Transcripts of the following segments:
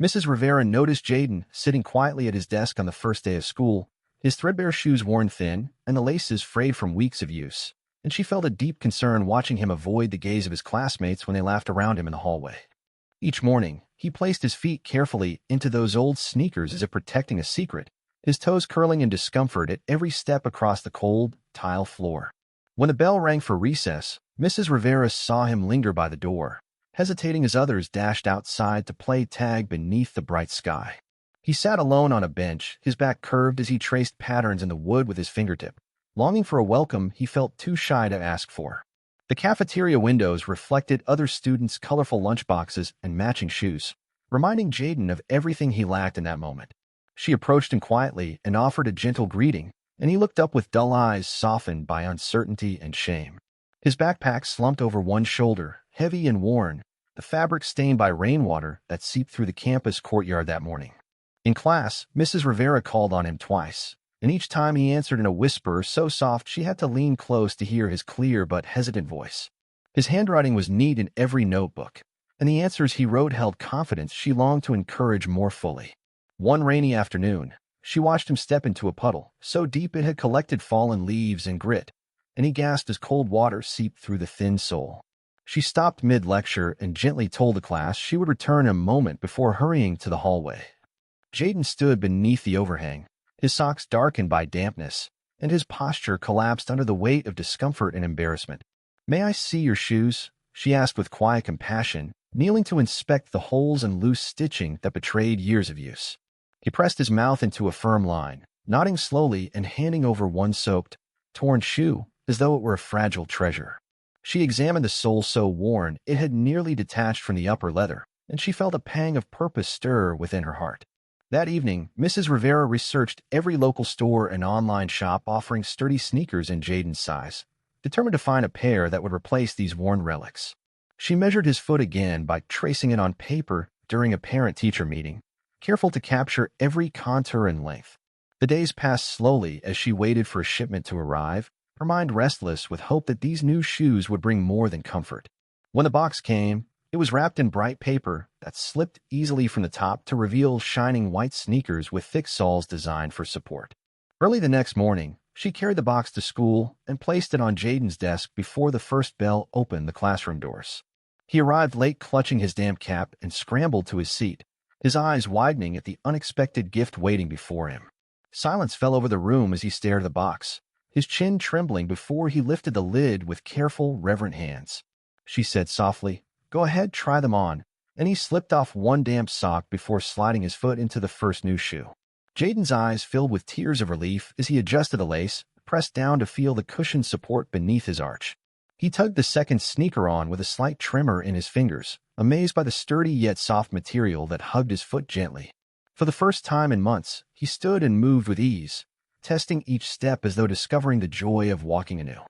Mrs. Rivera noticed Jaden sitting quietly at his desk on the first day of school, his threadbare shoes worn thin and the laces frayed from weeks of use, and she felt a deep concern watching him avoid the gaze of his classmates when they laughed around him in the hallway. Each morning, he placed his feet carefully into those old sneakers as if protecting a secret, his toes curling in discomfort at every step across the cold, tile floor. When the bell rang for recess, Mrs. Rivera saw him linger by the door, hesitating as others dashed outside to play tag beneath the bright sky. He sat alone on a bench, his back curved as he traced patterns in the wood with his fingertip, longing for a welcome he felt too shy to ask for. The cafeteria windows reflected other students' colorful lunchboxes and matching shoes, reminding Jaden of everything he lacked in that moment. She approached him quietly and offered a gentle greeting, and he looked up with dull eyes softened by uncertainty and shame. His backpack slumped over one shoulder, heavy and worn, the fabric stained by rainwater that seeped through the campus courtyard that morning. In class, Mrs. Rivera called on him twice, and each time he answered in a whisper so soft she had to lean close to hear his clear but hesitant voice. His handwriting was neat in every notebook, and the answers he wrote held confidence she longed to encourage more fully. One rainy afternoon, she watched him step into a puddle, so deep it had collected fallen leaves and grit, and he gasped as cold water seeped through the thin sole. She stopped mid-lecture and gently told the class she would return a moment before hurrying to the hallway. Jaden stood beneath the overhang, his socks darkened by dampness, and his posture collapsed under the weight of discomfort and embarrassment. "May I see your shoes?" she asked with quiet compassion, kneeling to inspect the holes and loose stitching that betrayed years of use. He pressed his mouth into a firm line, nodding slowly and handing over one soaked, torn shoe as though it were a fragile treasure. She examined the sole so worn it had nearly detached from the upper leather, and she felt a pang of purpose stir within her heart. That evening, Mrs. Rivera researched every local store and online shop offering sturdy sneakers in Jaden's size, determined to find a pair that would replace these worn relics. She measured his foot again by tracing it on paper during a parent-teacher meeting, careful to capture every contour and length. The days passed slowly as she waited for a shipment to arrive, her mind restless with hope that these new shoes would bring more than comfort. When the box came, it was wrapped in bright paper that slipped easily from the top to reveal shining white sneakers with thick soles designed for support. Early the next morning, she carried the box to school and placed it on Jaden's desk before the first bell opened the classroom doors. He arrived late, clutching his damp cap, and scrambled to his seat, his eyes widening at the unexpected gift waiting before him. Silence fell over the room as he stared at the box, his chin trembling before he lifted the lid with careful, reverent hands. She said softly, "Go ahead, try them on," and he slipped off one damp sock before sliding his foot into the first new shoe. Jaden's eyes filled with tears of relief as he adjusted the lace, pressed down to feel the cushioned support beneath his arch. He tugged the second sneaker on with a slight tremor in his fingers, amazed by the sturdy yet soft material that hugged his foot gently. For the first time in months, he stood and moved with ease, testing each step as though discovering the joy of walking anew.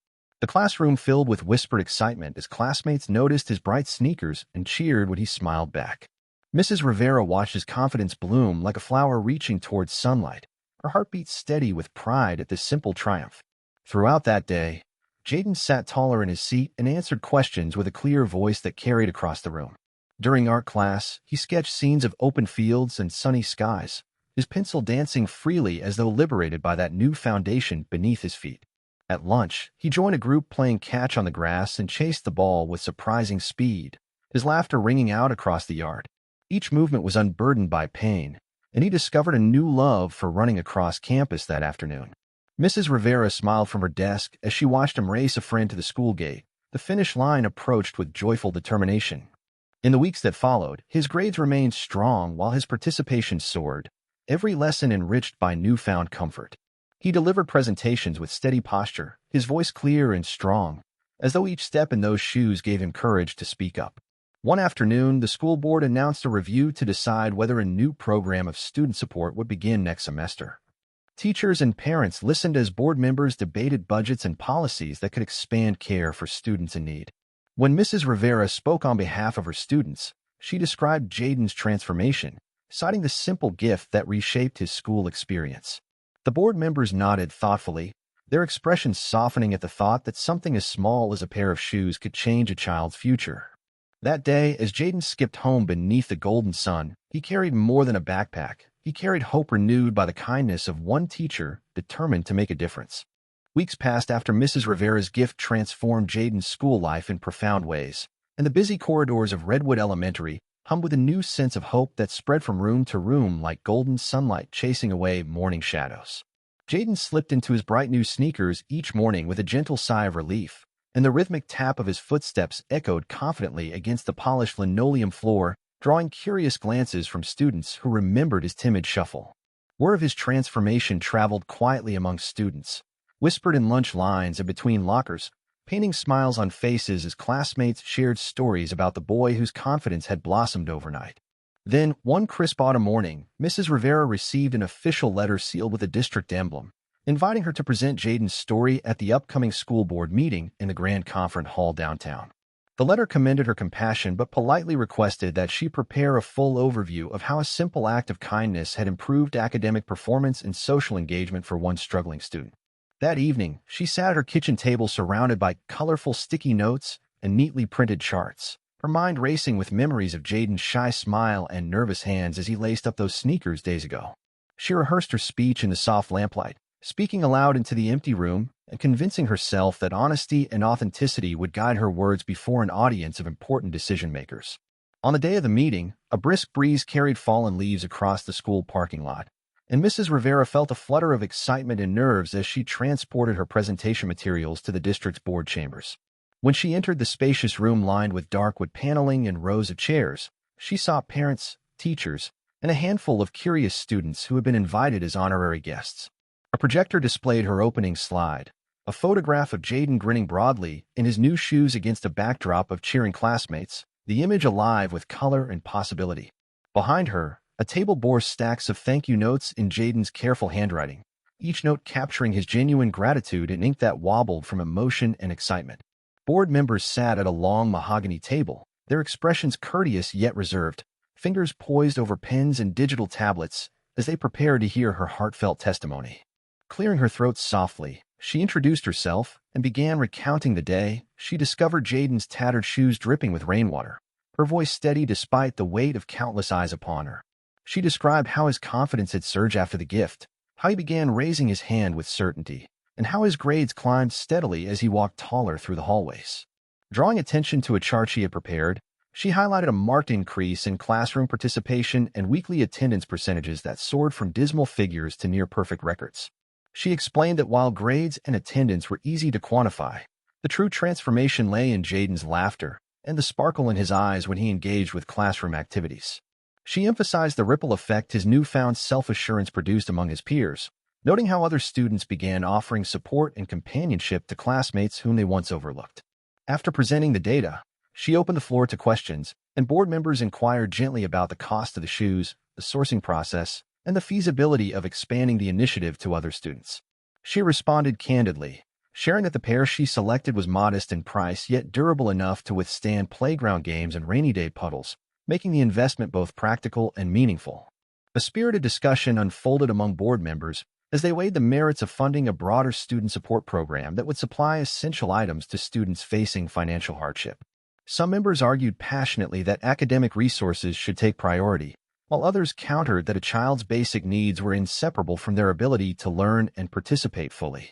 The classroom filled with whispered excitement as classmates noticed his bright sneakers and cheered when he smiled back. Mrs. Rivera watched his confidence bloom like a flower reaching towards sunlight, her heartbeat steady with pride at this simple triumph. Throughout that day, Jaden sat taller in his seat and answered questions with a clear voice that carried across the room. During art class, he sketched scenes of open fields and sunny skies, his pencil dancing freely as though liberated by that new foundation beneath his feet. At lunch, he joined a group playing catch on the grass and chased the ball with surprising speed, his laughter ringing out across the yard. Each movement was unburdened by pain, and he discovered a new love for running across campus that afternoon. Mrs. Rivera smiled from her desk as she watched him race a friend to the school gate. The finish line approached with joyful determination. In the weeks that followed, his grades remained strong while his participation soared, every lesson enriched by newfound comfort. He delivered presentations with steady posture, his voice clear and strong, as though each step in those shoes gave him courage to speak up. One afternoon, the school board announced a review to decide whether a new program of student support would begin next semester. Teachers and parents listened as board members debated budgets and policies that could expand care for students in need. When Mrs. Rivera spoke on behalf of her students, she described Jaden's transformation, citing the simple gift that reshaped his school experience. The board members nodded thoughtfully, their expressions softening at the thought that something as small as a pair of shoes could change a child's future. That day, as Jaden skipped home beneath the golden sun, he carried more than a backpack. He carried hope renewed by the kindness of one teacher determined to make a difference. Weeks passed after Mrs. Rivera's gift transformed Jaden's school life in profound ways, and the busy corridors of Redwood Elementary hummed with a new sense of hope that spread from room to room like golden sunlight chasing away morning shadows. Jaden slipped into his bright new sneakers each morning with a gentle sigh of relief, and the rhythmic tap of his footsteps echoed confidently against the polished linoleum floor, drawing curious glances from students who remembered his timid shuffle. Word of his transformation traveled quietly among students, whispered in lunch lines and between lockers, painting smiles on faces as classmates shared stories about the boy whose confidence had blossomed overnight. Then, one crisp autumn morning, Mrs. Rivera received an official letter sealed with a district emblem, inviting her to present Jaden's story at the upcoming school board meeting in the Grand Conference Hall downtown. The letter commended her compassion but politely requested that she prepare a full overview of how a simple act of kindness had improved academic performance and social engagement for one struggling student. That evening, she sat at her kitchen table surrounded by colorful sticky notes and neatly printed charts, her mind racing with memories of Jaden's shy smile and nervous hands as he laced up those sneakers days ago. She rehearsed her speech in the soft lamplight, speaking aloud into the empty room and convincing herself that honesty and authenticity would guide her words before an audience of important decision-makers. On the day of the meeting, a brisk breeze carried fallen leaves across the school parking lot, and Mrs. Rivera felt a flutter of excitement and nerves as she transported her presentation materials to the district's board chambers. When she entered the spacious room lined with dark wood paneling and rows of chairs, she saw parents, teachers, and a handful of curious students who had been invited as honorary guests. A projector displayed her opening slide, a photograph of Jaden grinning broadly in his new shoes against a backdrop of cheering classmates, the image alive with color and possibility. Behind her, a table bore stacks of thank you notes in Jaden's careful handwriting, each note capturing his genuine gratitude in ink that wobbled from emotion and excitement. Board members sat at a long mahogany table, their expressions courteous yet reserved, fingers poised over pens and digital tablets as they prepared to hear her heartfelt testimony. Clearing her throat softly, she introduced herself and began recounting the day she discovered Jaden's tattered shoes dripping with rainwater, her voice steady despite the weight of countless eyes upon her. She described how his confidence had surged after the gift, how he began raising his hand with certainty, and how his grades climbed steadily as he walked taller through the hallways. Drawing attention to a chart she had prepared, she highlighted a marked increase in classroom participation and weekly attendance percentages that soared from dismal figures to near-perfect records. She explained that while grades and attendance were easy to quantify, the true transformation lay in Jaden's laughter and the sparkle in his eyes when he engaged with classroom activities. She emphasized the ripple effect his newfound self-assurance produced among his peers, noting how other students began offering support and companionship to classmates whom they once overlooked. After presenting the data, she opened the floor to questions, and board members inquired gently about the cost of the shoes, the sourcing process, and the feasibility of expanding the initiative to other students. She responded candidly, sharing that the pair she selected was modest in price yet durable enough to withstand playground games and rainy day puddles, making the investment both practical and meaningful. A spirited discussion unfolded among board members as they weighed the merits of funding a broader student support program that would supply essential items to students facing financial hardship. Some members argued passionately that academic resources should take priority, while others countered that a child's basic needs were inseparable from their ability to learn and participate fully.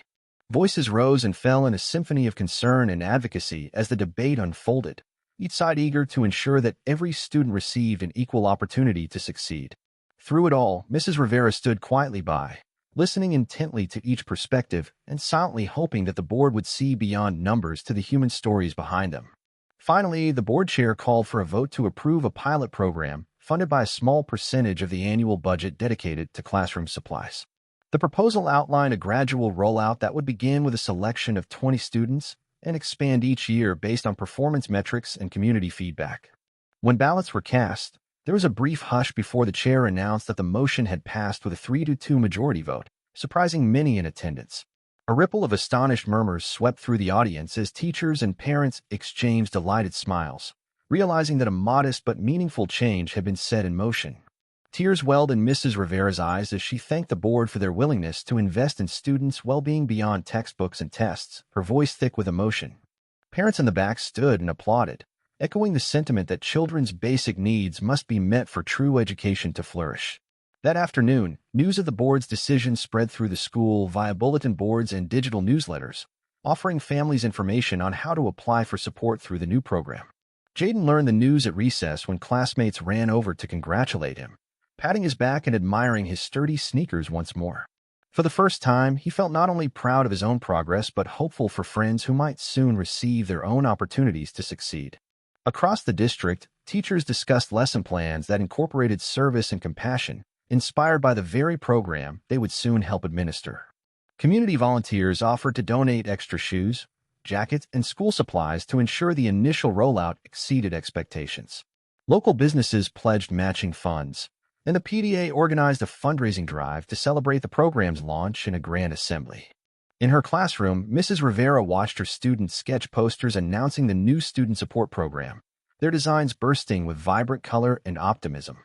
Voices rose and fell in a symphony of concern and advocacy as the debate unfolded, each side eager to ensure that every student received an equal opportunity to succeed. Through it all, Mrs. Rivera stood quietly by, listening intently to each perspective and silently hoping that the board would see beyond numbers to the human stories behind them. Finally, the board chair called for a vote to approve a pilot program funded by a small percentage of the annual budget dedicated to classroom supplies. The proposal outlined a gradual rollout that would begin with a selection of 20 students and expand each year based on performance metrics and community feedback. When ballots were cast, there was a brief hush before the chair announced that the motion had passed with a 3-2 majority vote, surprising many in attendance. A ripple of astonished murmurs swept through the audience as teachers and parents exchanged delighted smiles, realizing that a modest but meaningful change had been set in motion. Tears welled in Mrs. Rivera's eyes as she thanked the board for their willingness to invest in students' well-being beyond textbooks and tests, her voice thick with emotion. Parents in the back stood and applauded, echoing the sentiment that children's basic needs must be met for true education to flourish. That afternoon, news of the board's decision spread through the school via bulletin boards and digital newsletters, offering families information on how to apply for support through the new program. Jaden learned the news at recess when classmates ran over to congratulate him, patting his back and admiring his sturdy sneakers once more. For the first time, he felt not only proud of his own progress but hopeful for friends who might soon receive their own opportunities to succeed. Across the district, teachers discussed lesson plans that incorporated service and compassion, inspired by the very program they would soon help administer. Community volunteers offered to donate extra shoes, jackets, and school supplies to ensure the initial rollout exceeded expectations. Local businesses pledged matching funds, and the PTA organized a fundraising drive to celebrate the program's launch in a grand assembly. In her classroom, Mrs. Rivera watched her students sketch posters announcing the new student support program, their designs bursting with vibrant color and optimism.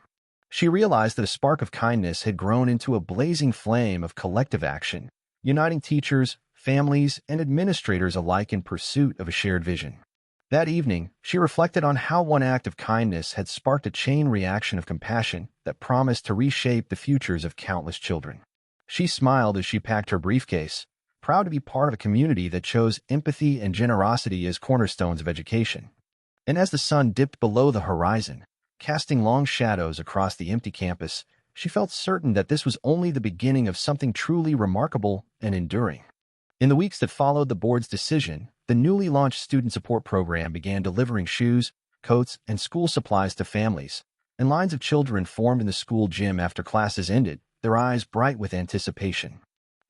She realized that a spark of kindness had grown into a blazing flame of collective action, uniting teachers, families, and administrators alike in pursuit of a shared vision. That evening, she reflected on how one act of kindness had sparked a chain reaction of compassion that promised to reshape the futures of countless children. She smiled as she packed her briefcase, proud to be part of a community that chose empathy and generosity as cornerstones of education. And as the sun dipped below the horizon, casting long shadows across the empty campus, she felt certain that this was only the beginning of something truly remarkable and enduring. In the weeks that followed the board's decision, the newly launched student support program began delivering shoes, coats, and school supplies to families, and lines of children formed in the school gym after classes ended, their eyes bright with anticipation.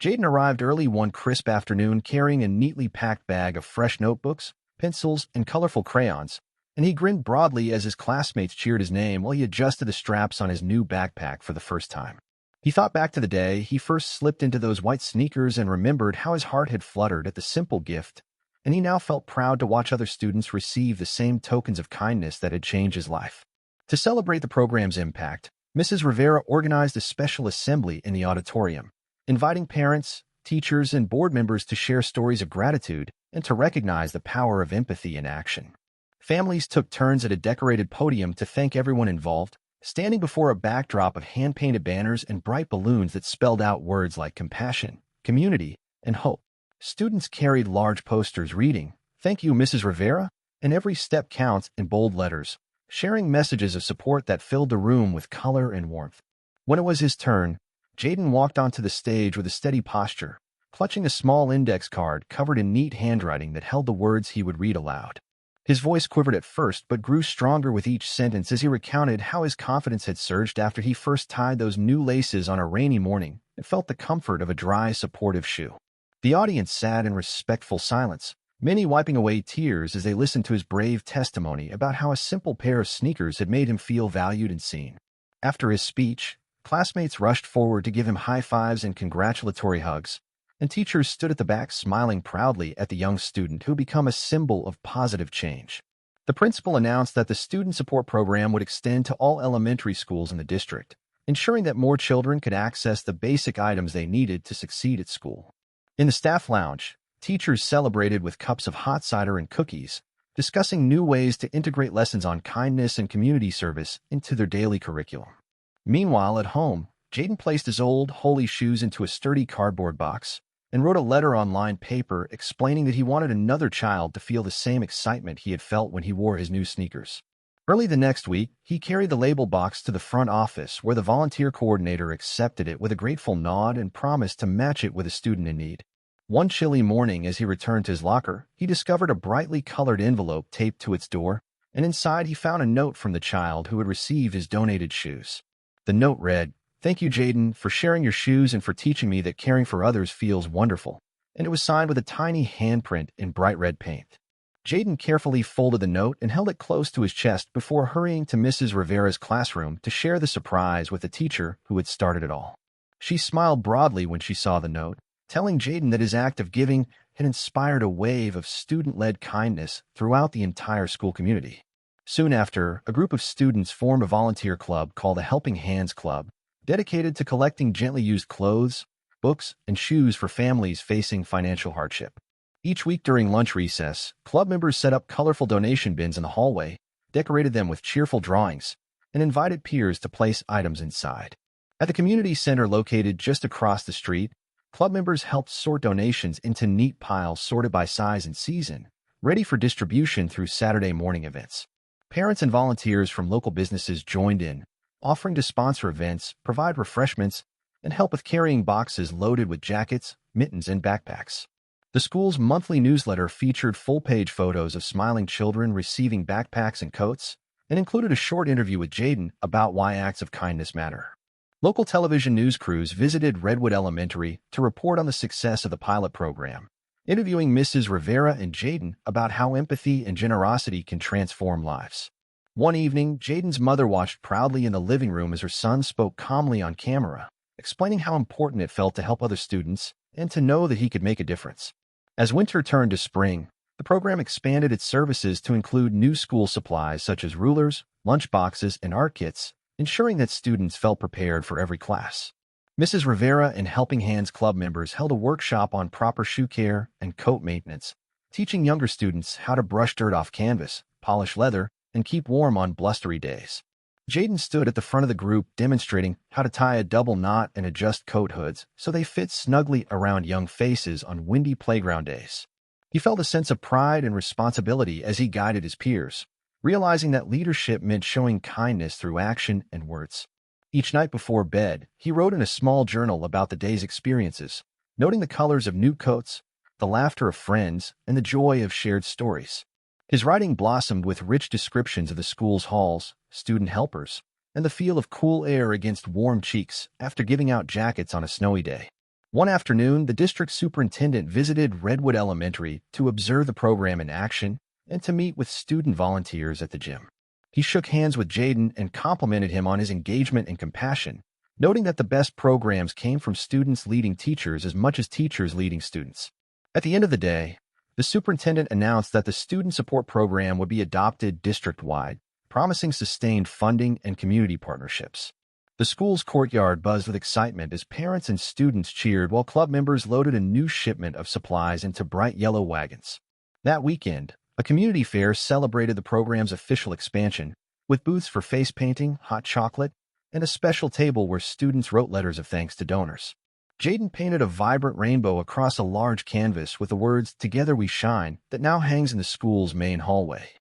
Jaden arrived early one crisp afternoon carrying a neatly packed bag of fresh notebooks, pencils, and colorful crayons, and he grinned broadly as his classmates cheered his name while he adjusted the straps on his new backpack for the first time. He thought back to the day he first slipped into those white sneakers and remembered how his heart had fluttered at the simple gift, and he now felt proud to watch other students receive the same tokens of kindness that had changed his life. To celebrate the program's impact, Mrs. Rivera organized a special assembly in the auditorium, inviting parents, teachers, and board members to share stories of gratitude and to recognize the power of empathy in action. Families took turns at a decorated podium to thank everyone involved, standing before a backdrop of hand-painted banners and bright balloons that spelled out words like compassion, community, and hope. Students carried large posters reading, "Thank you, Mrs. Rivera," and "Every step counts" in bold letters, sharing messages of support that filled the room with color and warmth. When it was his turn, Jaden walked onto the stage with a steady posture, clutching a small index card covered in neat handwriting that held the words he would read aloud. His voice quivered at first but grew stronger with each sentence as he recounted how his confidence had surged after he first tied those new laces on a rainy morning and felt the comfort of a dry, supportive shoe. The audience sat in respectful silence, many wiping away tears as they listened to his brave testimony about how a simple pair of sneakers had made him feel valued and seen. After his speech, classmates rushed forward to give him high fives and congratulatory hugs, and teachers stood at the back smiling proudly at the young student who had become a symbol of positive change. The principal announced that the student support program would extend to all elementary schools in the district, ensuring that more children could access the basic items they needed to succeed at school. In the staff lounge, teachers celebrated with cups of hot cider and cookies, discussing new ways to integrate lessons on kindness and community service into their daily curriculum. Meanwhile, at home, Jaden placed his old, holey shoes into a sturdy cardboard box and wrote a letter on lined paper explaining that he wanted another child to feel the same excitement he had felt when he wore his new sneakers. Early the next week, he carried the label box to the front office where the volunteer coordinator accepted it with a grateful nod and promised to match it with a student in need. One chilly morning as he returned to his locker, he discovered a brightly colored envelope taped to its door, and inside he found a note from the child who had received his donated shoes. The note read, "Thank you, Jaden, for sharing your shoes and for teaching me that caring for others feels wonderful," and it was signed with a tiny handprint in bright red paint. Jaden carefully folded the note and held it close to his chest before hurrying to Mrs. Rivera's classroom to share the surprise with the teacher who had started it all. She smiled broadly when she saw the note, telling Jaden that his act of giving had inspired a wave of student-led kindness throughout the entire school community. Soon after, a group of students formed a volunteer club called the Helping Hands Club, dedicated to collecting gently used clothes, books, and shoes for families facing financial hardship. Each week during lunch recess, club members set up colorful donation bins in the hallway, decorated them with cheerful drawings, and invited peers to place items inside. At the community center located just across the street, club members helped sort donations into neat piles sorted by size and season, ready for distribution through Saturday morning events. Parents and volunteers from local businesses joined in, offering to sponsor events, provide refreshments, and help with carrying boxes loaded with jackets, mittens, and backpacks. The school's monthly newsletter featured full-page photos of smiling children receiving backpacks and coats, and included a short interview with Jaden about why acts of kindness matter. Local television news crews visited Redwood Elementary to report on the success of the pilot program, interviewing Mrs. Rivera and Jaden about how empathy and generosity can transform lives. One evening, Jaden's mother watched proudly in the living room as her son spoke calmly on camera, explaining how important it felt to help other students and to know that he could make a difference. As winter turned to spring, the program expanded its services to include new school supplies such as rulers, lunch boxes, and art kits, ensuring that students felt prepared for every class. Mrs. Rivera and Helping Hands Club members held a workshop on proper shoe care and coat maintenance, teaching younger students how to brush dirt off canvas, polish leather, and keep warm on blustery days. Jaden stood at the front of the group demonstrating how to tie a double knot and adjust coat hoods so they fit snugly around young faces on windy playground days. He felt a sense of pride and responsibility as he guided his peers, realizing that leadership meant showing kindness through action and words. Each night before bed, he wrote in a small journal about the day's experiences, noting the colors of new coats, the laughter of friends, and the joy of shared stories. His writing blossomed with rich descriptions of the school's halls, student helpers, and the feel of cool air against warm cheeks after giving out jackets on a snowy day. One afternoon, the district superintendent visited Redwood Elementary to observe the program in action and to meet with student volunteers at the gym. He shook hands with Jaden and complimented him on his engagement and compassion, noting that the best programs came from students leading teachers as much as teachers leading students. At the end of the day, the superintendent announced that the student support program would be adopted district-wide, promising sustained funding and community partnerships. The school's courtyard buzzed with excitement as parents and students cheered while club members loaded a new shipment of supplies into bright yellow wagons. That weekend, a community fair celebrated the program's official expansion, with booths for face painting, hot chocolate, and a special table where students wrote letters of thanks to donors. Jaden painted a vibrant rainbow across a large canvas with the words, "Together we shine," that now hangs in the school's main hallway.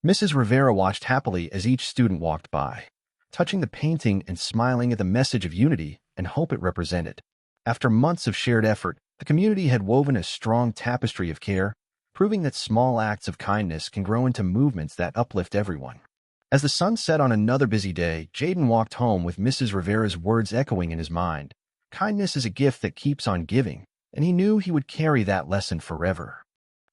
Mrs. Rivera watched happily as each student walked by, touching the painting and smiling at the message of unity and hope it represented. After months of shared effort, the community had woven a strong tapestry of care, proving that small acts of kindness can grow into movements that uplift everyone. As the sun set on another busy day, Jaden walked home with Mrs. Rivera's words echoing in his mind. Kindness is a gift that keeps on giving, and he knew he would carry that lesson forever.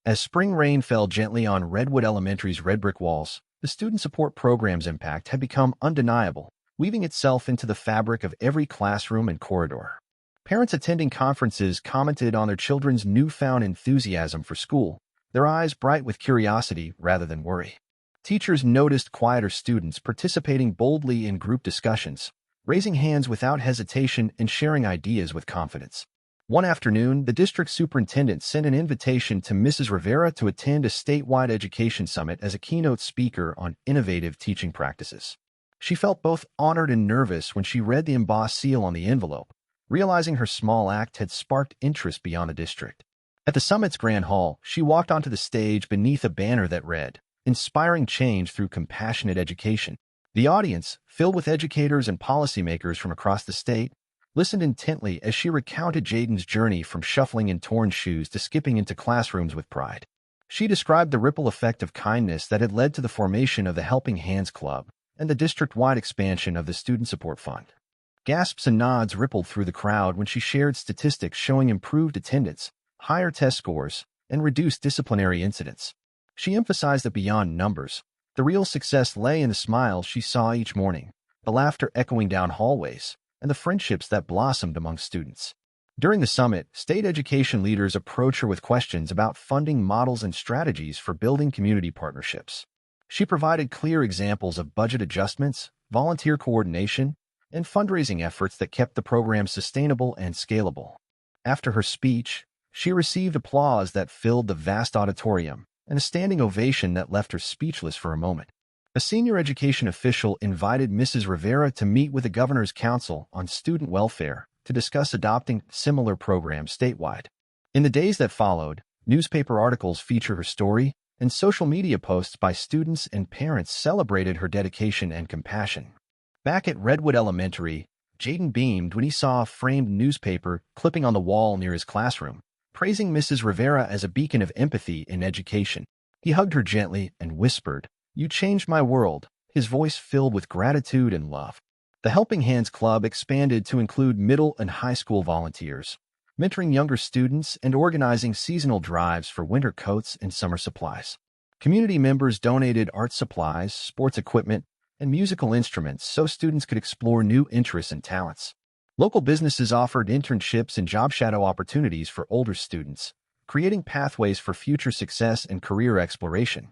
As spring rain fell gently on Redwood Elementary's red brick walls, the student support program's impact had become undeniable, weaving itself into the fabric of every classroom and corridor. Parents attending conferences commented on their children's newfound enthusiasm for school, their eyes bright with curiosity rather than worry. Teachers noticed quieter students participating boldly in group discussions, raising hands without hesitation and sharing ideas with confidence. One afternoon, the district superintendent sent an invitation to Mrs. Rivera to attend a statewide education summit as a keynote speaker on innovative teaching practices. She felt both honored and nervous when she read the embossed seal on the envelope, realizing her small act had sparked interest beyond the district. At the summit's grand hall, she walked onto the stage beneath a banner that read, "Inspiring Change Through Compassionate Education." The audience, filled with educators and policymakers from across the state, listened intently as she recounted Jaden's journey from shuffling in torn shoes to skipping into classrooms with pride. She described the ripple effect of kindness that had led to the formation of the Helping Hands Club and the district-wide expansion of the Student Support Fund. Gasps and nods rippled through the crowd when she shared statistics showing improved attendance, higher test scores, and reduced disciplinary incidents. She emphasized that beyond numbers, the real success lay in the smiles she saw each morning, the laughter echoing down hallways, and the friendships that blossomed among students. During the summit, state education leaders approached her with questions about funding models and strategies for building community partnerships. She provided clear examples of budget adjustments, volunteer coordination, and fundraising efforts that kept the program sustainable and scalable. After her speech, She received applause that filled the vast auditorium and a standing ovation that left her speechless for a moment. A senior education official invited Mrs. Rivera to meet with the Governor's Council on Student Welfare to discuss adopting similar programs statewide. In the days that followed, newspaper articles featured her story, and social media posts by students and parents celebrated her dedication and compassion. Back at Redwood Elementary, Jaden beamed when he saw a framed newspaper clipping on the wall near his classroom, praising Mrs. Rivera as a beacon of empathy in education. He hugged her gently and whispered, "You changed my world," his voice filled with gratitude and love. The Helping Hands Club expanded to include middle and high school volunteers, mentoring younger students and organizing seasonal drives for winter coats and summer supplies. Community members donated art supplies, sports equipment, and musical instruments so students could explore new interests and talents. Local businesses offered internships and job shadow opportunities for older students, creating pathways for future success and career exploration.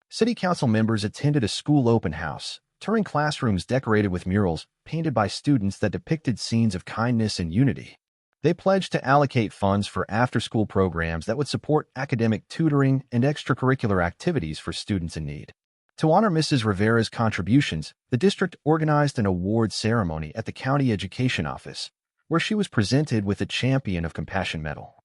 City Council members attended a school open house, touring classrooms decorated with murals painted by students that depicted scenes of kindness and unity. They pledged to allocate funds for after-school programs that would support academic tutoring and extracurricular activities for students in need. To honor Mrs. Rivera's contributions, the district organized an award ceremony at the county education office, where she was presented with the Champion of Compassion medal.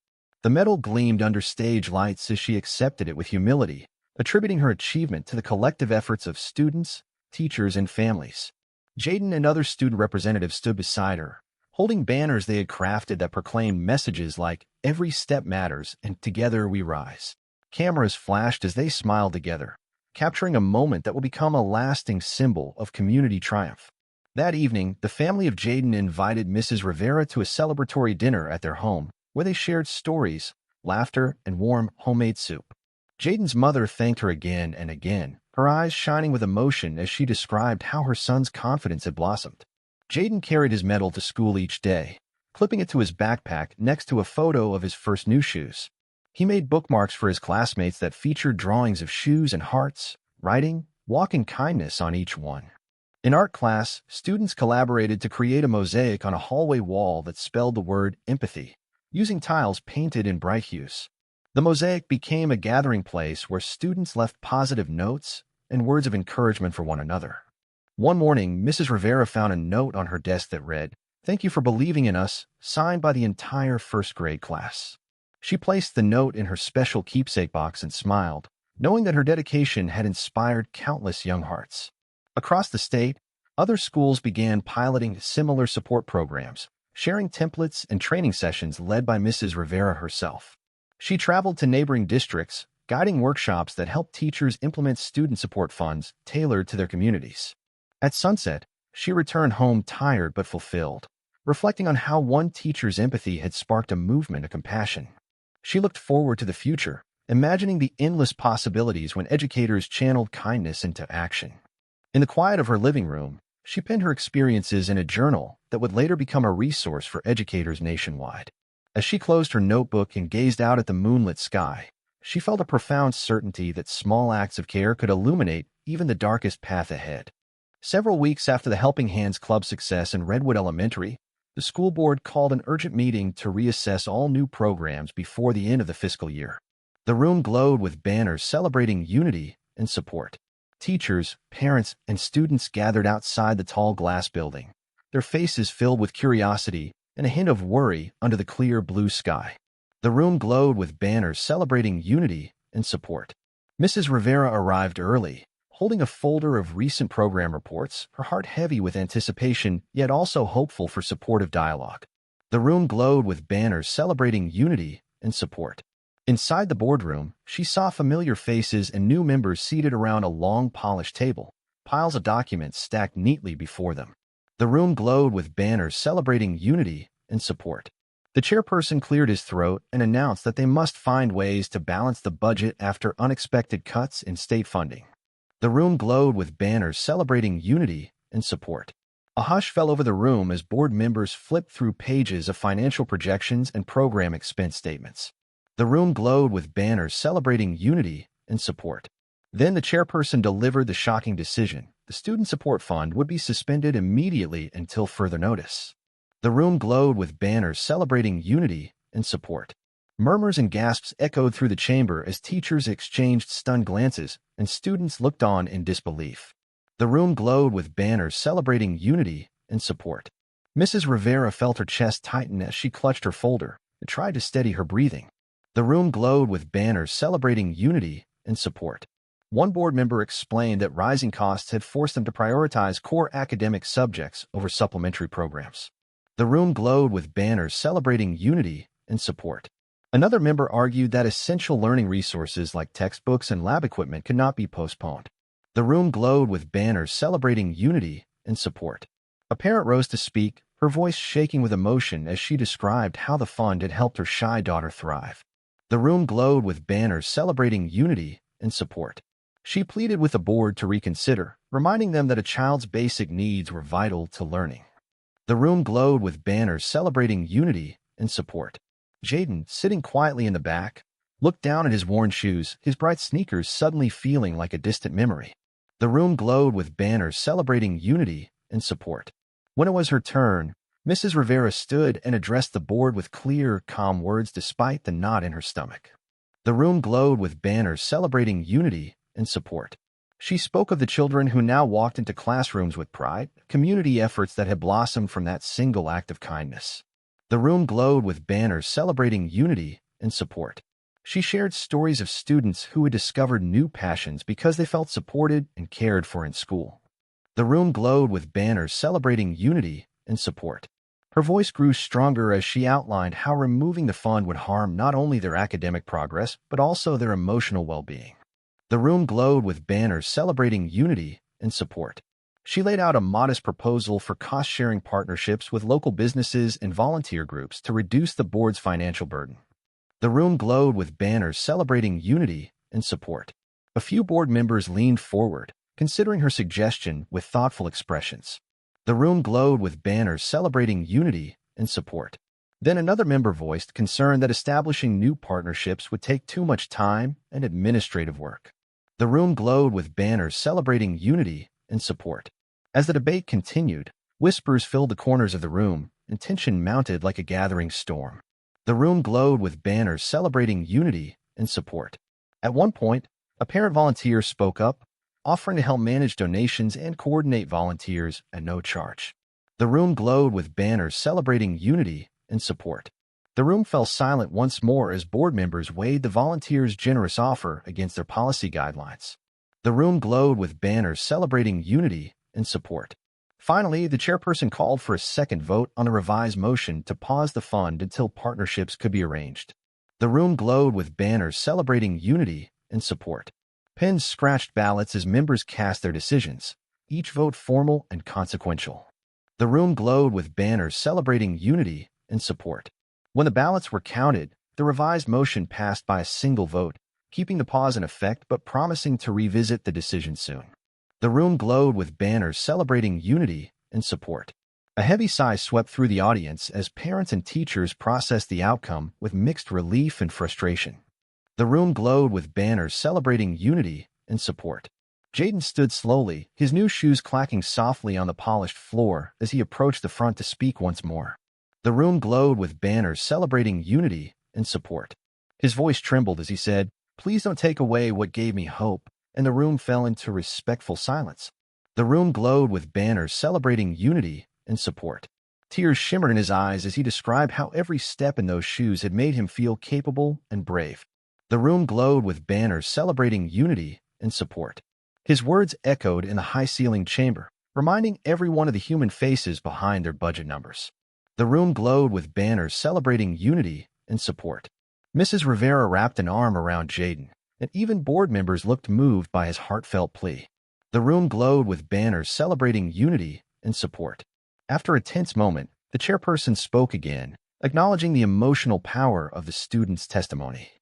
The medal gleamed under stage lights as she accepted it with humility, attributing her achievement to the collective efforts of students, teachers, and families. Jaden and other student representatives stood beside her, holding banners they had crafted that proclaimed messages like, "Every step matters," and "Together we rise." Cameras flashed as they smiled together, capturing a moment that will become a lasting symbol of community triumph. That evening, the family of Jaden invited Mrs. Rivera to a celebratory dinner at their home, where they shared stories, laughter, and warm homemade soup. Jaden's mother thanked her again and again, her eyes shining with emotion as she described how her son's confidence had blossomed. Jaden carried his medal to school each day, clipping it to his backpack next to a photo of his first new shoes. He made bookmarks for his classmates that featured drawings of shoes and hearts, writing, "Walk in kindness" on each one. In art class, students collaborated to create a mosaic on a hallway wall that spelled the word empathy, using tiles painted in bright hues. The mosaic became a gathering place where students left positive notes and words of encouragement for one another. One morning, Mrs. Rivera found a note on her desk that read, "Thank you for believing in us," signed by the entire first grade class. She placed the note in her special keepsake box and smiled, knowing that her dedication had inspired countless young hearts. Across the state, other schools began piloting similar support programs, sharing templates and training sessions led by Mrs. Rivera herself. She traveled to neighboring districts, guiding workshops that helped teachers implement student support funds tailored to their communities. At sunset, she returned home tired but fulfilled, reflecting on how one teacher's empathy had sparked a movement of compassion. She looked forward to the future, imagining the endless possibilities when educators channeled kindness into action. In the quiet of her living room, she penned her experiences in a journal that would later become a resource for educators nationwide. As she closed her notebook and gazed out at the moonlit sky, she felt a profound certainty that small acts of care could illuminate even the darkest path ahead. Several weeks after the Helping Hands Club's success in Redwood Elementary, the school board called an urgent meeting to reassess all new programs before the end of the fiscal year. The room glowed with banners celebrating unity and support. Teachers, parents, and students gathered outside the tall glass building, their faces filled with curiosity and a hint of worry under the clear blue sky. The room glowed with banners celebrating unity and support. Mrs. Rivera arrived early, holding a folder of recent program reports, her heart heavy with anticipation, yet also hopeful for supportive dialogue. The room glowed with banners celebrating unity and support. Inside the boardroom, she saw familiar faces and new members seated around a long, polished table, piles of documents stacked neatly before them. The room glowed with banners celebrating unity and support. The chairperson cleared his throat and announced that they must find ways to balance the budget after unexpected cuts in state funding. The room glowed with banners celebrating unity and support. A hush fell over the room as board members flipped through pages of financial projections and program expense statements. The room glowed with banners celebrating unity and support. Then the chairperson delivered the shocking decision: the Student Support Fund would be suspended immediately until further notice. The room glowed with banners celebrating unity and support. Murmurs and gasps echoed through the chamber as teachers exchanged stunned glances and students looked on in disbelief. The room glowed with banners celebrating unity and support. Mrs. Rivera felt her chest tighten as she clutched her folder and tried to steady her breathing. The room glowed with banners celebrating unity and support. One board member explained that rising costs had forced them to prioritize core academic subjects over supplementary programs. The room glowed with banners celebrating unity and support. Another member argued that essential learning resources like textbooks and lab equipment could not be postponed. The room glowed with banners celebrating unity and support. A parent rose to speak, her voice shaking with emotion as she described how the fund had helped her shy daughter thrive. The room glowed with banners celebrating unity and support. She pleaded with the board to reconsider, reminding them that a child's basic needs were vital to learning. The room glowed with banners celebrating unity and support. Jaden, sitting quietly in the back, looked down at his worn shoes, his bright sneakers suddenly feeling like a distant memory. The room glowed with banners celebrating unity and support. When it was her turn, Mrs. Rivera stood and addressed the board with clear, calm words despite the knot in her stomach. The room glowed with banners celebrating unity and support. She spoke of the children who now walked into classrooms with pride, community efforts that had blossomed from that single act of kindness. The room glowed with banners celebrating unity and support. She shared stories of students who had discovered new passions because they felt supported and cared for in school. The room glowed with banners celebrating unity and support. Her voice grew stronger as she outlined how removing the fund would harm not only their academic progress, but also their emotional well-being. The room glowed with banners celebrating unity and support. She laid out a modest proposal for cost-sharing partnerships with local businesses and volunteer groups to reduce the board's financial burden. The room glowed with banners celebrating unity and support. A few board members leaned forward, considering her suggestion with thoughtful expressions. The room glowed with banners celebrating unity and support. Then another member voiced concern that establishing new partnerships would take too much time and administrative work. The room glowed with banners celebrating unity and support. As the debate continued, whispers filled the corners of the room, and tension mounted like a gathering storm. The room glowed with banners celebrating unity and support. At one point, a parent volunteer spoke up, offering to help manage donations and coordinate volunteers at no charge. The room glowed with banners celebrating unity and support. The room fell silent once more as board members weighed the volunteers' generous offer against their policy guidelines. The room glowed with banners celebrating unity and support. Finally, the chairperson called for a second vote on a revised motion to pause the fund until partnerships could be arranged. The room glowed with banners celebrating unity and support. Pens scratched ballots as members cast their decisions, each vote formal and consequential. The room glowed with banners celebrating unity and support. When the ballots were counted, the revised motion passed by a single vote, keeping the pause in effect but promising to revisit the decision soon. The room glowed with banners celebrating unity and support. A heavy sigh swept through the audience as parents and teachers processed the outcome with mixed relief and frustration. The room glowed with banners celebrating unity and support. Jaden stood slowly, his new shoes clacking softly on the polished floor as he approached the front to speak once more. The room glowed with banners celebrating unity and support. His voice trembled as he said, "Please don't take away what gave me hope," and the room fell into respectful silence. The room glowed with banners celebrating unity and support. Tears shimmered in his eyes as he described how every step in those shoes had made him feel capable and brave. The room glowed with banners celebrating unity and support. His words echoed in the high-ceilinged chamber, reminding everyone of the human faces behind their budget numbers. The room glowed with banners celebrating unity and support. Mrs. Rivera wrapped an arm around Jaden, and even board members looked moved by his heartfelt plea. The room glowed with banners celebrating unity and support. After a tense moment, the chairperson spoke again, acknowledging the emotional power of the student's testimony.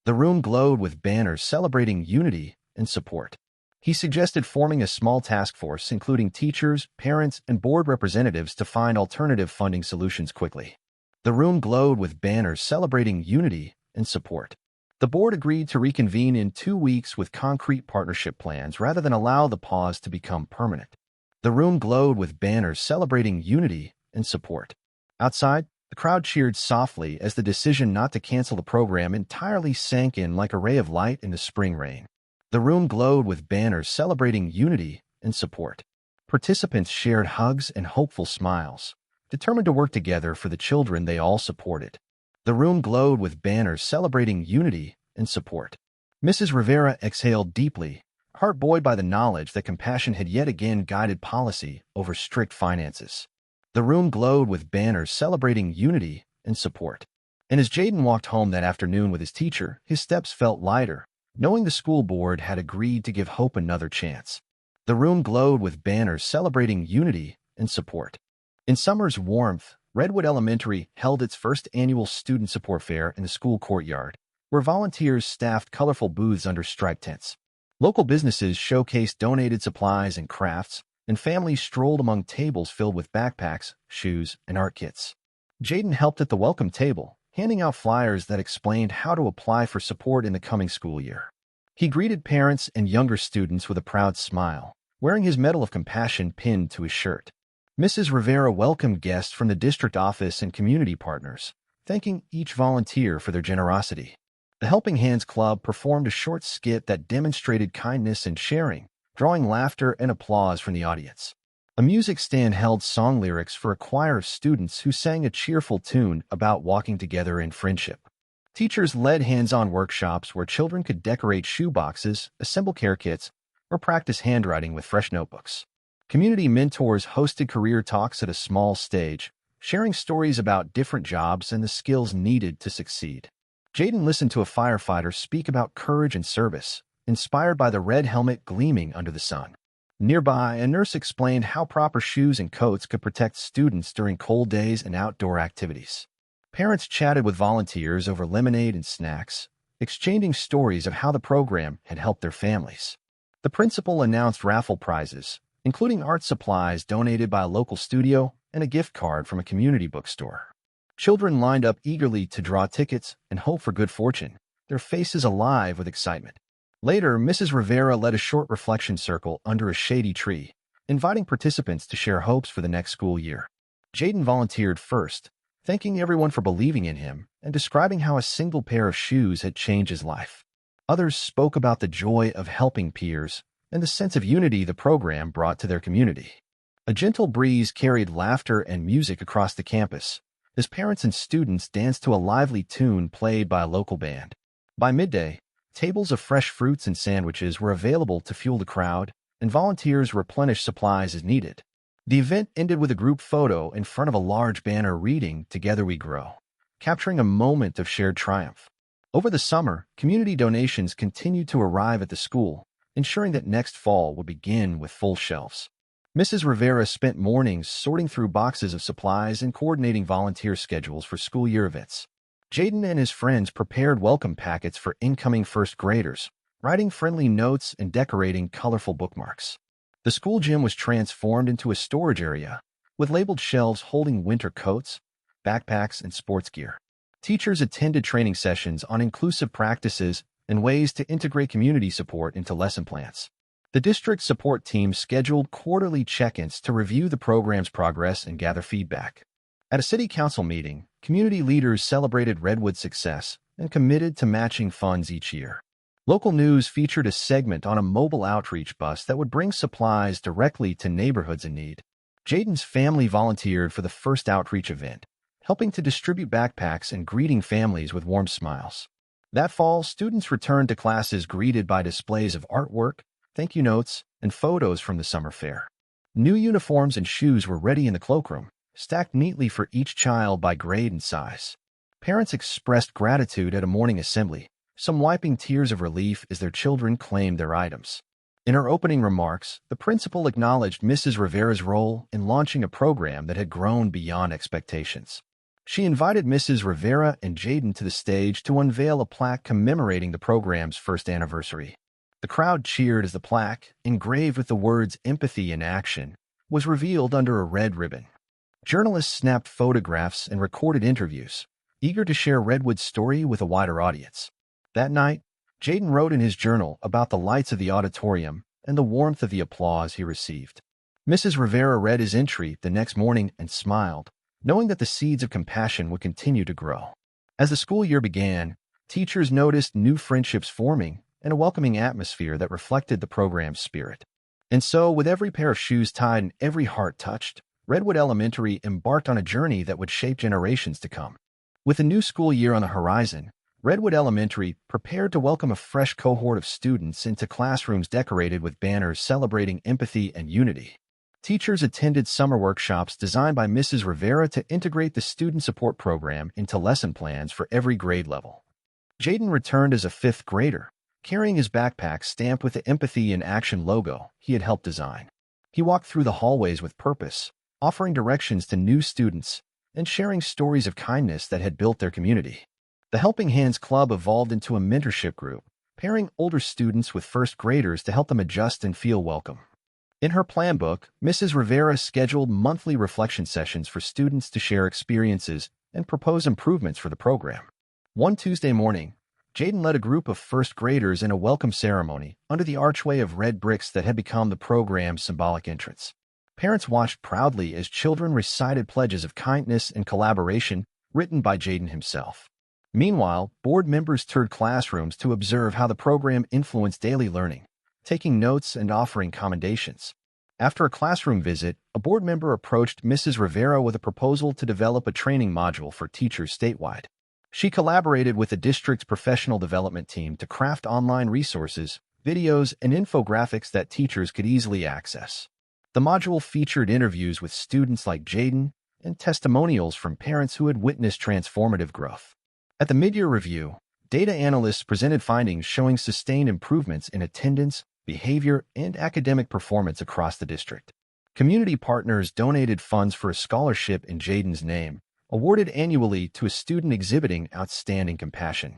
The room glowed with banners celebrating unity and support. He suggested forming a small task force including teachers, parents, and board representatives to find alternative funding solutions quickly. The room glowed with banners celebrating unity and support. The board agreed to reconvene in 2 weeks with concrete partnership plans rather than allow the pause to become permanent. The room glowed with banners celebrating unity and support. Outside, The crowd cheered softly as the decision not to cancel the program entirely sank in like a ray of light in the spring rain. The room glowed with banners celebrating unity and support. Participants shared hugs and hopeful smiles, determined to work together for the children they all supported. The room glowed with banners celebrating unity and support. Mrs. Rivera exhaled deeply, heart buoyed by the knowledge that compassion had yet again guided policy over strict finances. The room glowed with banners celebrating unity and support. And as Jaden walked home that afternoon with his teacher, his steps felt lighter, knowing the school board had agreed to give hope another chance. The room glowed with banners celebrating unity and support. In summer's warmth, Redwood Elementary held its first annual student support fair in the school courtyard, where volunteers staffed colorful booths under striped tents. Local businesses showcased donated supplies and crafts, and families strolled among tables filled with backpacks, shoes, and art kits. Jaden helped at the welcome table, handing out flyers that explained how to apply for support in the coming school year. He greeted parents and younger students with a proud smile, wearing his Medal of Compassion pinned to his shirt. Mrs. Rivera welcomed guests from the district office and community partners, thanking each volunteer for their generosity. The Helping Hands Club performed a short skit that demonstrated kindness and sharing, drawing laughter and applause from the audience. A music stand held song lyrics for a choir of students who sang a cheerful tune about walking together in friendship. Teachers led hands-on workshops where children could decorate shoeboxes, assemble care kits, or practice handwriting with fresh notebooks. Community mentors hosted career talks at a small stage, sharing stories about different jobs and the skills needed to succeed. Jaden listened to a firefighter speak about courage and service, inspired by the red helmet gleaming under the sun. Nearby, a nurse explained how proper shoes and coats could protect students during cold days and outdoor activities. Parents chatted with volunteers over lemonade and snacks, exchanging stories of how the program had helped their families. The principal announced raffle prizes, including art supplies donated by a local studio and a gift card from a community bookstore. Children lined up eagerly to draw tickets and hope for good fortune, their faces alive with excitement. Later, Mrs. Rivera led a short reflection circle under a shady tree, inviting participants to share hopes for the next school year. Jaden volunteered first, thanking everyone for believing in him and describing how a single pair of shoes had changed his life. Others spoke about the joy of helping peers and the sense of unity the program brought to their community. A gentle breeze carried laughter and music across the campus as parents and students danced to a lively tune played by a local band. By midday, tables of fresh fruits and sandwiches were available to fuel the crowd, and volunteers replenished supplies as needed. The event ended with a group photo in front of a large banner reading "Together We Grow," capturing a moment of shared triumph. Over the summer, community donations continued to arrive at the school, ensuring that next fall would begin with full shelves. Mrs. Rivera spent mornings sorting through boxes of supplies and coordinating volunteer schedules for school year events. Jaden and his friends prepared welcome packets for incoming first graders, writing friendly notes and decorating colorful bookmarks. The school gym was transformed into a storage area, with labeled shelves holding winter coats, backpacks, and sports gear. Teachers attended training sessions on inclusive practices and ways to integrate community support into lesson plans. The district support team scheduled quarterly check-ins to review the program's progress and gather feedback. At a city council meeting, community leaders celebrated Redwood's success and committed to matching funds each year. Local news featured a segment on a mobile outreach bus that would bring supplies directly to neighborhoods in need. Jaden's family volunteered for the first outreach event, helping to distribute backpacks and greeting families with warm smiles. That fall, students returned to classes greeted by displays of artwork, thank you notes, and photos from the summer fair. New uniforms and shoes were ready in the cloakroom, stacked neatly for each child by grade and size. Parents expressed gratitude at a morning assembly, some wiping tears of relief as their children claimed their items. In her opening remarks, the principal acknowledged Mrs. Rivera's role in launching a program that had grown beyond expectations. She invited Mrs. Rivera and Jaden to the stage to unveil a plaque commemorating the program's first anniversary. The crowd cheered as the plaque, engraved with the words "Empathy in Action," was revealed under a red ribbon. Journalists snapped photographs and recorded interviews, eager to share Redwood's story with a wider audience. That night, Jaden wrote in his journal about the lights of the auditorium and the warmth of the applause he received. Mrs. Rivera read his entry the next morning and smiled, knowing that the seeds of compassion would continue to grow. As the school year began, teachers noticed new friendships forming and a welcoming atmosphere that reflected the program's spirit. And so, with every pair of shoes tied and every heart touched, Redwood Elementary embarked on a journey that would shape generations to come. With a new school year on the horizon, Redwood Elementary prepared to welcome a fresh cohort of students into classrooms decorated with banners celebrating empathy and unity. Teachers attended summer workshops designed by Mrs. Rivera to integrate the student support program into lesson plans for every grade level. Jaden returned as a fifth grader, carrying his backpack stamped with the Empathy in Action logo he had helped design. He walked through the hallways with purpose, offering directions to new students and sharing stories of kindness that had built their community. The Helping Hands Club evolved into a mentorship group, pairing older students with first graders to help them adjust and feel welcome. In her plan book, Mrs. Rivera scheduled monthly reflection sessions for students to share experiences and propose improvements for the program. One Tuesday morning, Jaden led a group of first graders in a welcome ceremony under the archway of red bricks that had become the program's symbolic entrance. Parents watched proudly as children recited pledges of kindness and collaboration written by Jaden himself. Meanwhile, board members toured classrooms to observe how the program influenced daily learning, taking notes and offering commendations. After a classroom visit, a board member approached Mrs. Rivera with a proposal to develop a training module for teachers statewide. She collaborated with the district's professional development team to craft online resources, videos, and infographics that teachers could easily access. The module featured interviews with students like Jaden and testimonials from parents who had witnessed transformative growth. At the mid-year review, data analysts presented findings showing sustained improvements in attendance, behavior, and academic performance across the district. Community partners donated funds for a scholarship in Jaden's name, awarded annually to a student exhibiting outstanding compassion.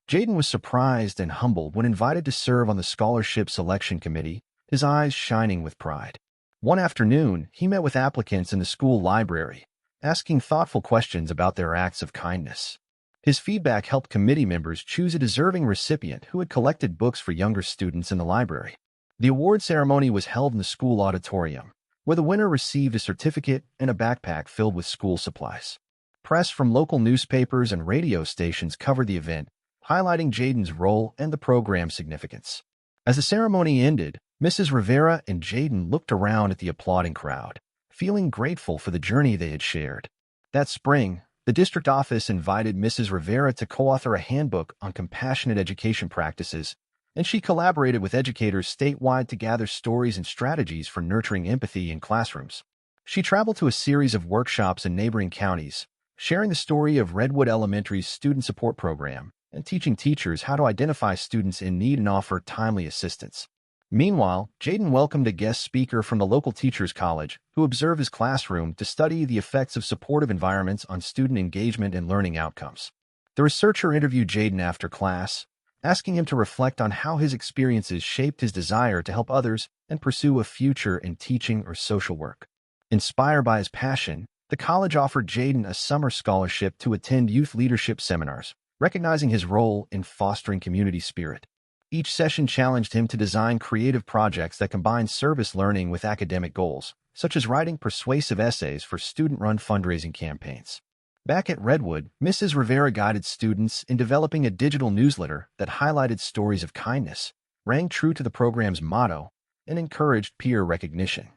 Jaden was surprised and humbled when invited to serve on the scholarship selection committee, his eyes shining with pride. One afternoon, he met with applicants in the school library, asking thoughtful questions about their acts of kindness. His feedback helped committee members choose a deserving recipient who had collected books for younger students in the library. The award ceremony was held in the school auditorium, where the winner received a certificate and a backpack filled with school supplies. Press from local newspapers and radio stations covered the event, highlighting Jaden's role and the program's significance. As the ceremony ended, Mrs. Rivera and Jaden looked around at the applauding crowd, feeling grateful for the journey they had shared. That spring, the district office invited Mrs. Rivera to co-author a handbook on compassionate education practices, and she collaborated with educators statewide to gather stories and strategies for nurturing empathy in classrooms. She traveled to a series of workshops in neighboring counties, sharing the story of Redwood Elementary's student support program and teaching teachers how to identify students in need and offer timely assistance. Meanwhile, Jaden welcomed a guest speaker from the local teachers' college who observed his classroom to study the effects of supportive environments on student engagement and learning outcomes. The researcher interviewed Jaden after class, asking him to reflect on how his experiences shaped his desire to help others and pursue a future in teaching or social work. Inspired by his passion, the college offered Jaden a summer scholarship to attend youth leadership seminars, recognizing his role in fostering community spirit. Each session challenged him to design creative projects that combined service learning with academic goals, such as writing persuasive essays for student-run fundraising campaigns. Back at Redwood, Mrs. Rivera guided students in developing a digital newsletter that highlighted stories of kindness, rang true to the program's motto, and encouraged peer recognition.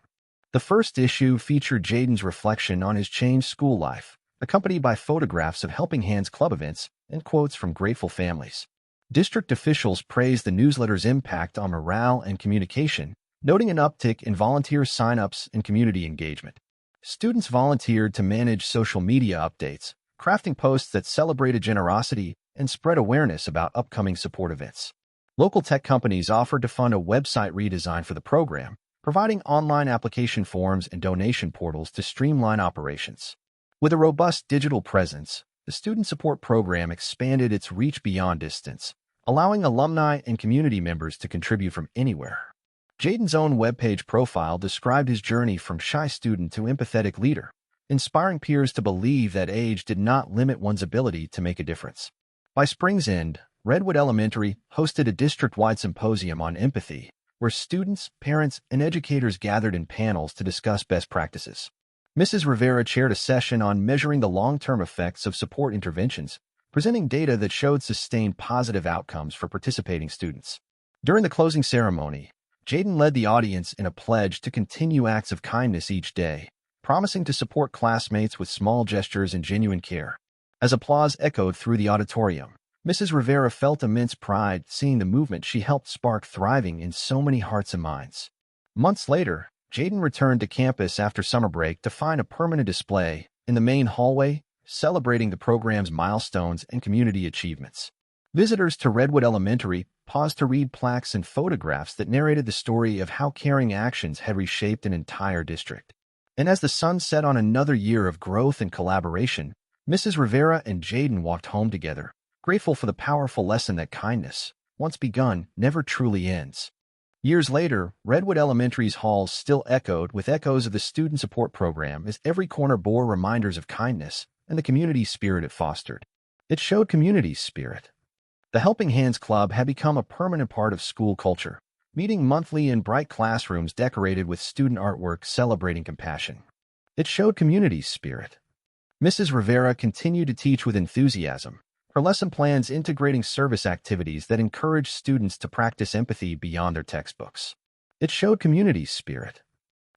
The first issue featured Jaden's reflection on his changed school life, accompanied by photographs of Helping Hands Club events and quotes from grateful families. District officials praised the newsletter's impact on morale and communication, noting an uptick in volunteer sign-ups and community engagement. Students volunteered to manage social media updates, crafting posts that celebrated generosity and spread awareness about upcoming support events. Local tech companies offered to fund a website redesign for the program, providing online application forms and donation portals to streamline operations. With a robust digital presence, the student support program expanded its reach beyond distance, allowing alumni and community members to contribute from anywhere. Jaden's own webpage profile described his journey from shy student to empathetic leader, inspiring peers to believe that age did not limit one's ability to make a difference. By spring's end, Redwood Elementary hosted a district-wide symposium on empathy, where students, parents, and educators gathered in panels to discuss best practices. Mrs. Rivera chaired a session on measuring the long-term effects of support interventions, presenting data that showed sustained positive outcomes for participating students. During the closing ceremony, Jaden led the audience in a pledge to continue acts of kindness each day, promising to support classmates with small gestures and genuine care. As applause echoed through the auditorium, Mrs. Rivera felt immense pride seeing the movement she helped spark thriving in so many hearts and minds. Months later, Jaden returned to campus after summer break to find a permanent display in the main hallway celebrating the program's milestones and community achievements. Visitors to Redwood Elementary paused to read plaques and photographs that narrated the story of how caring actions had reshaped an entire district. And as the sun set on another year of growth and collaboration, Mrs. Rivera and Jaden walked home together, grateful for the powerful lesson that kindness, once begun, never truly ends. Years later, Redwood Elementary's halls still echoed with echoes of the student support program as every corner bore reminders of kindness and the community spirit it fostered. It showed community spirit. The Helping Hands Club had become a permanent part of school culture, meeting monthly in bright classrooms decorated with student artwork celebrating compassion. It showed community spirit. Mrs. Rivera continued to teach with enthusiasm, her lesson plans integrating service activities that encouraged students to practice empathy beyond their textbooks. It showed community spirit.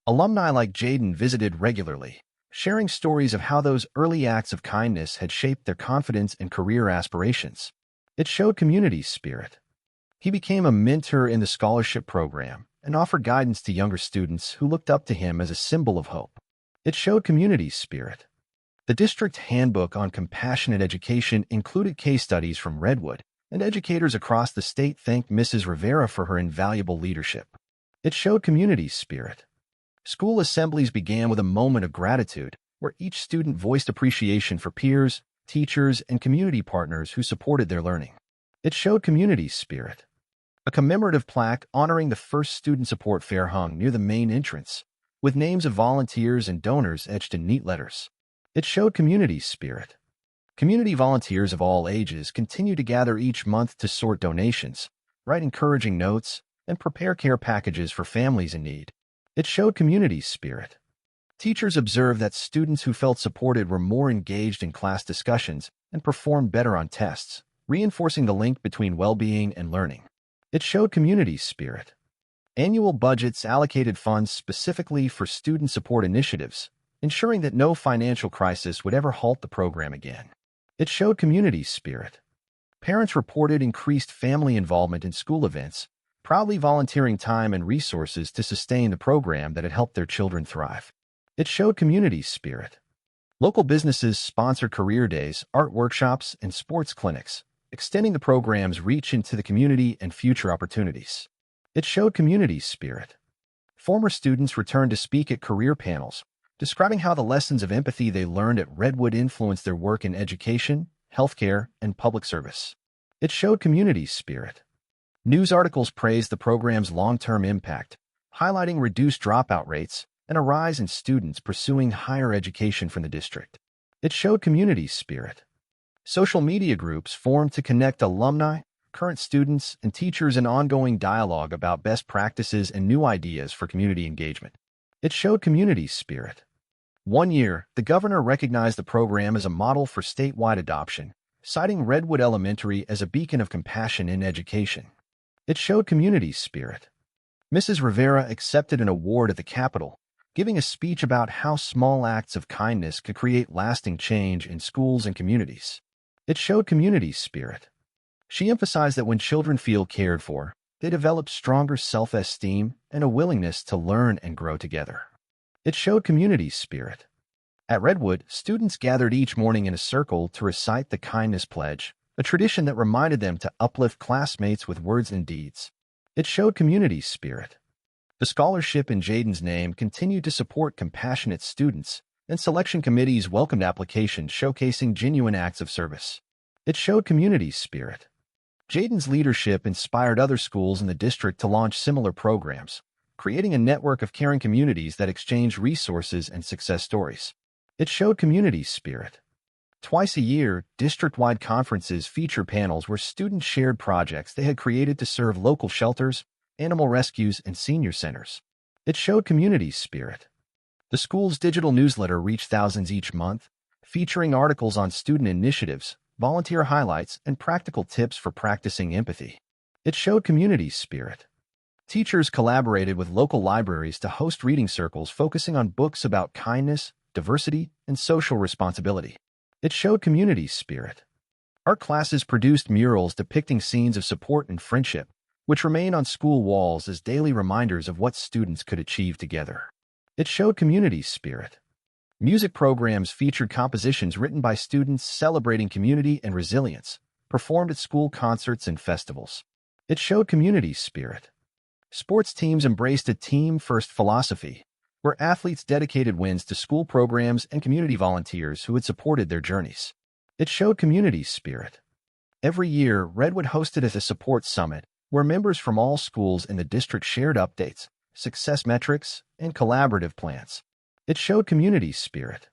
Alumni like Jaden visited regularly, sharing stories of how those early acts of kindness had shaped their confidence and career aspirations. It showed community spirit. He became a mentor in the scholarship program and offered guidance to younger students who looked up to him as a symbol of hope. It showed community spirit. The district handbook on compassionate education included case studies from Redwood, and educators across the state thanked Mrs. Rivera for her invaluable leadership. It showed community spirit. School assemblies began with a moment of gratitude, where each student voiced appreciation for peers, teachers, and community partners who supported their learning. It showed community spirit. A commemorative plaque honoring the first student support fair hung near the main entrance, with names of volunteers and donors etched in neat letters. It showed community spirit. Community volunteers of all ages continue to gather each month to sort donations, write encouraging notes, and prepare care packages for families in need. It showed community spirit. Teachers observed that students who felt supported were more engaged in class discussions and performed better on tests, reinforcing the link between well-being and learning. It showed community spirit. Annual budgets allocated funds specifically for student support initiatives, ensuring that no financial crisis would ever halt the program again. It showed community spirit. Parents reported increased family involvement in school events, proudly volunteering time and resources to sustain the program that had helped their children thrive. It showed community spirit. Local businesses sponsored career days, art workshops, and sports clinics, extending the program's reach into the community and future opportunities. It showed community spirit. Former students returned to speak at career panels, describing how the lessons of empathy they learned at Redwood influenced their work in education, healthcare, and public service. It showed community spirit. News articles praised the program's long-term impact, highlighting reduced dropout rates and a rise in students pursuing higher education from the district. It showed community spirit. Social media groups formed to connect alumni, current students, and teachers in ongoing dialogue about best practices and new ideas for community engagement. It showed community spirit. One year, the governor recognized the program as a model for statewide adoption, citing Redwood Elementary as a beacon of compassion in education. It showed community spirit. Mrs. Rivera accepted an award at the Capitol, giving a speech about how small acts of kindness could create lasting change in schools and communities. It showed community spirit. She emphasized that when children feel cared for, they develop stronger self-esteem and a willingness to learn and grow together. It showed community spirit. At Redwood, students gathered each morning in a circle to recite the kindness pledge, a tradition that reminded them to uplift classmates with words and deeds. It showed community spirit. The scholarship in Jaden's name continued to support compassionate students, and selection committees welcomed applications showcasing genuine acts of service. It showed community spirit. Jaden's leadership inspired other schools in the district to launch similar programs, creating a network of caring communities that exchange resources and success stories. It showed community spirit. Twice a year, district-wide conferences feature panels where students shared projects they had created to serve local shelters, animal rescues, and senior centers. It showed community spirit. The school's digital newsletter reached thousands each month, featuring articles on student initiatives, volunteer highlights, and practical tips for practicing empathy. It showed community spirit. Teachers collaborated with local libraries to host reading circles focusing on books about kindness, diversity, and social responsibility. It showed community spirit. Art classes produced murals depicting scenes of support and friendship, which remain on school walls as daily reminders of what students could achieve together. It showed community spirit. Music programs featured compositions written by students celebrating community and resilience, performed at school concerts and festivals. It showed community spirit. Sports teams embraced a team-first philosophy, where athletes dedicated wins to school programs and community volunteers who had supported their journeys. It showed community spirit. Every year, Redwood hosted a support summit, where members from all schools in the district shared updates, success metrics, and collaborative plans. It showed community spirit.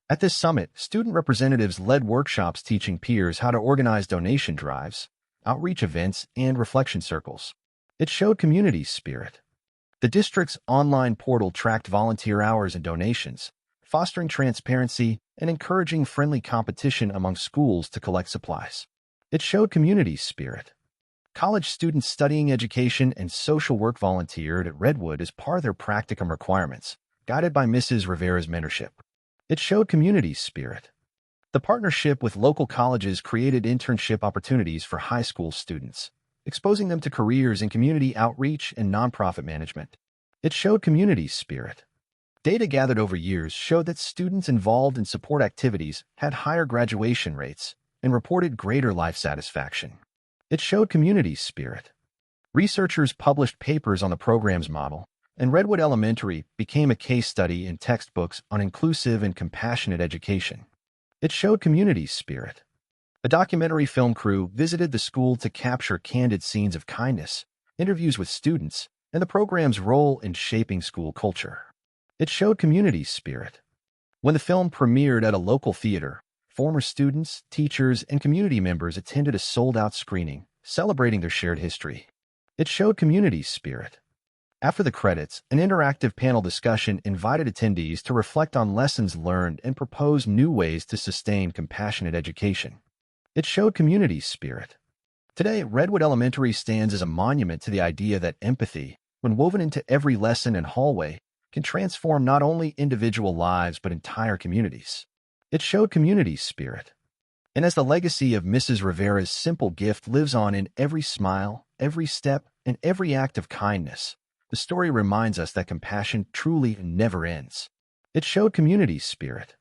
At this summit, student representatives led workshops teaching peers how to organize donation drives, outreach events, and reflection circles. It showed community spirit. The district's online portal tracked volunteer hours and donations, fostering transparency and encouraging friendly competition among schools to collect supplies. It showed community spirit. College students studying education and social work volunteered at Redwood as part of their practicum requirements, guided by Mrs. Rivera's mentorship. It showed community spirit. The partnership with local colleges created internship opportunities for high school students, exposing them to careers in community outreach and nonprofit management. It showed community spirit. Data gathered over years showed that students involved in support activities had higher graduation rates and reported greater life satisfaction. It showed community spirit. Researchers published papers on the program's model, and Redwood Elementary became a case study in textbooks on inclusive and compassionate education. It showed community spirit. A documentary film crew visited the school to capture candid scenes of kindness, interviews with students, and the program's role in shaping school culture. It showed community spirit. When the film premiered at a local theater, former students, teachers, and community members attended a sold-out screening, celebrating their shared history. It showed community spirit. After the credits, an interactive panel discussion invited attendees to reflect on lessons learned and propose new ways to sustain compassionate education. It showed community spirit. Today, Redwood Elementary stands as a monument to the idea that empathy, when woven into every lesson and hallway, can transform not only individual lives but entire communities. It showed community spirit. And as the legacy of Mrs. Rivera's simple gift lives on in every smile, every step, and every act of kindness, the story reminds us that compassion truly never ends. It showed community spirit.